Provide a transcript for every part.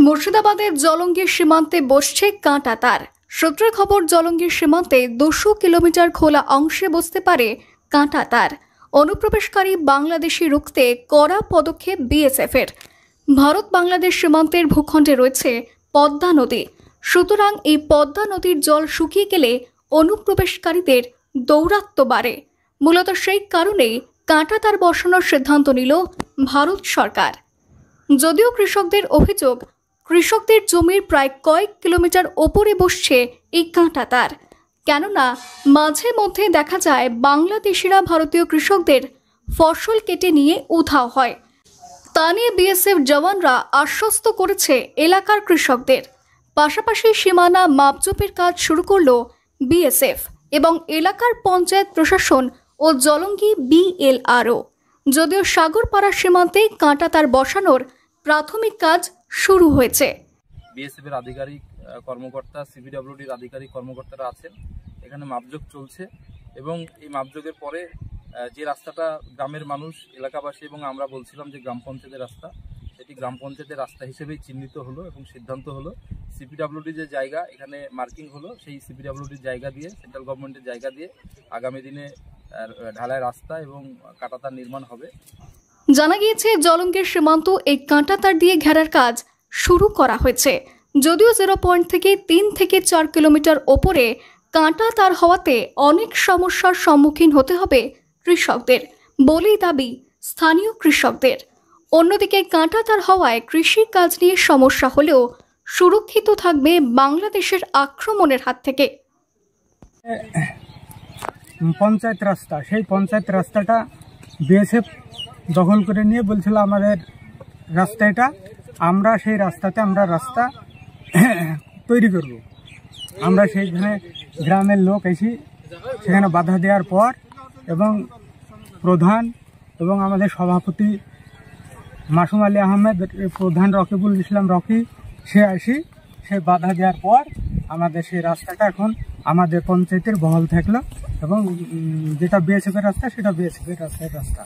মুর্শিদাবাদের জলঙ্গির সীমান্তে বসছে কাঁটা তার। সূত্রের খবর, জলঙ্গির সীমান্তে 200 কিলোমিটার খোলা অংশে বসতে পারে কাঁটা তার। অনুপ্রবেশকারী বাংলাদেশি রুখতে কড়া পদক্ষেপ বিএসএফের। ভারত বাংলাদেশ সীমান্তের ভূখণ্ডে রয়েছে পদ্মা নদী। সুতরাং এই পদ্মা নদীর জল শুকিয়ে গেলে অনুপ্রবেশকারীদের দৌরাত্ম্য বাড়ে। মূলত সেই কারণেই কাঁটা তার বসানোর সিদ্ধান্ত নিল ভারত সরকার। যদিও কৃষকদের অভিযোগ, কৃষকদের জমির প্রায় কয়েক কিলোমিটার ওপরে বসছে এই কাঁটা তার। কেননা মাঝে মধ্যে দেখা যায় বাংলাদেশিরা ভারতীয় কৃষকদের ফসল কেটে নিয়ে উধাও হয়। তা নিয়ে বিএসএফ জওয়ানরা আশ্বস্ত করেছে এলাকার কৃষকদের। পাশাপাশি সীমানা মাপজোপের কাজ শুরু করল বিএসএফ এবং এলাকার পঞ্চায়েত প্রশাসন ও জলঙ্গি বিএলআরও। যদিও সাগরপাড়া সীমান্তে কাঁটা তার বসানোর প্রাথমিক কাজ শুরু হয়েছে। বিএসএফের আধিকারিক কর্মকর্তা, সিপিডব্লিউডির আধিকারিক কর্মকর্তারা আছেন। এখানে মাপযোগ চলছে এবং এই মাপযোগের পরে যে রাস্তাটা গ্রামের মানুষ, এলাকাবাসী এবং আমরা বলছিলাম যে গ্রাম পঞ্চায়েতের রাস্তা, সেটি গ্রাম পঞ্চায়েতের রাস্তা হিসেবেই চিহ্নিত হলো এবং সিদ্ধান্ত হলো সিপিডব্লিউডির যে জায়গা এখানে মার্কিং হলো, সেই সিপিডব্লিউডির জায়গা দিয়ে, সেন্ট্রাল গভর্নমেন্টের জায়গা দিয়ে আগামী দিনে ঢালাই রাস্তা এবং কাঁটাতার নির্মাণ হবে। জানা গিয়েছে জলঙ্গির সীমান্ত এই কাঁটাতার দিয়ে ঘেরার কাজ শুরু করা হয়েছে। যদিও 0 পয়েন্ট থেকে 3 থেকে 4 কিলোমিটার ওপরে কাঁটা তার হওয়াতে অনেক সমস্যার সম্মুখীন হতে হবে কৃষকদের বলেই দাবি স্থানীয় কৃষকদের। অন্যদিকে কাঁটা তার হওয়ায় কৃষি কাজ নিয়ে সমস্যা হলেও সুরক্ষিত থাকবে বাংলাদেশের আক্রমণের হাত থেকে। পঞ্চায়েত রাস্তা, সেই পঞ্চায়েত রাস্তাটা বিএসএফ দখল করে নিয়ে বলছিল আমাদের রাস্তা এটা, আমরা সেই রাস্তাতে আমরা রাস্তা তৈরি করব। আমরা সেইখানে গ্রামের লোক এসে সেখানে বাধা দেওয়ার পর এবং প্রধান এবং আমাদের সভাপতি মাসুম আলী আহমেদ, প্রধান রকিবুল ইসলাম রকি, সে বাধা দেওয়ার পর আমাদের সেই রাস্তাটা এখন আমাদের পঞ্চায়েতের বহাল থাকলো এবং যেটা বিএসএফের রাস্তা সেটা বিএসএফের রাস্তা।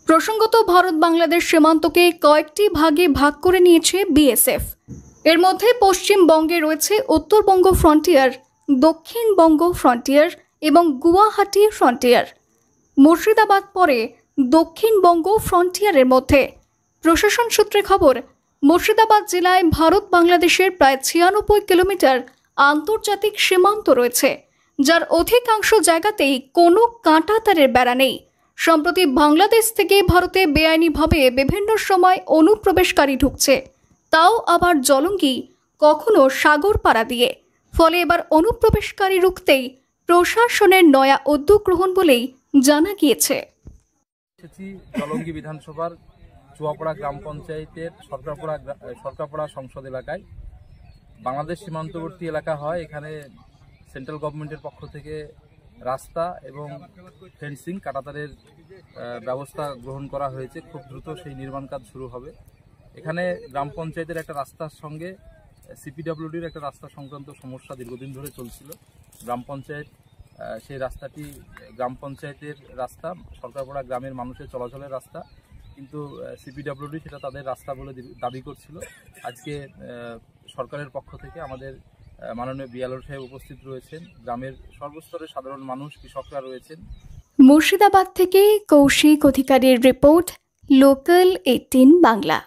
প্রসঙ্গত, ভারত বাংলাদেশ সীমান্তকে কয়েকটি ভাগে ভাগ করে নিয়েছে বিএসএফ। এর মধ্যে পশ্চিমবঙ্গে রয়েছে উত্তরবঙ্গ ফ্রন্টিয়ার, দক্ষিণবঙ্গ ফ্রন্টিয়ার এবং গুয়াহাটি ফ্রন্টিয়ার। মুর্শিদাবাদ পরে দক্ষিণবঙ্গ ফ্রন্টিয়ারের মধ্যে। প্রশাসন সূত্রে খবর, মুর্শিদাবাদ জেলায় ভারত বাংলাদেশের প্রায় 96 কিলোমিটার আন্তর্জাতিক সীমান্ত রয়েছে, যার অধিকাংশ জায়গাতেই কোনো কাঁটা তারের বেড়া নেই। সম্প্রতি বাংলাদেশ থেকে ভারতে বেআইনিভাবে বিভিন্ন সময় অনুপ্রবেশকারী ঢুকছে, তাও আবার জলঙ্গি, কখনো সাগরপাড়া দিয়ে। ফলে এবার অনুপ্রবেশকারী রুখতেই প্রশাসনের নয়া উদ্যোগ গ্রহণ বলেই জানা গিয়েছে। জলঙ্গি বিধানসভার চুয়াপাড়া গ্রাম পঞ্চায়েতের সরকারপাড়া সংসদ এলাকায় বাংলাদেশ সীমান্তবর্তী এলাকা হয়। এখানে সেন্ট্রাল গভর্নমেন্টের পক্ষ থেকে রাস্তা এবং ফেন্সিং, কাঁটাতারের ব্যবস্থা গ্রহণ করা হয়েছে। খুব দ্রুত সেই নির্মাণ কাজ শুরু হবে। এখানে গ্রাম পঞ্চায়েতের একটা রাস্তার সঙ্গে সিপিডব্লিউডির একটা রাস্তা সংক্রান্ত সমস্যা দীর্ঘদিন ধরে চলছিল। গ্রাম পঞ্চায়েত সেই রাস্তাটি গ্রাম পঞ্চায়েতের রাস্তা, সরকারপাড়া গ্রামের মানুষের চলাচলের রাস্তা, কিন্তু সিপিডব্লিউডি সেটা তাদের রাস্তা বলে দাবি করছিল। আজকে সরকারের পক্ষ থেকে আমাদের মাননীয় বিএলআর সাহেব উপস্থিত রয়েছেন, গ্রামের সর্বস্তরের সাধারণ মানুষ, কৃষকরা রয়েছেন। মুর্শিদাবাদ থেকে কৌশিক অধিকারীর রিপোর্ট, লোকাল 18 বাংলা।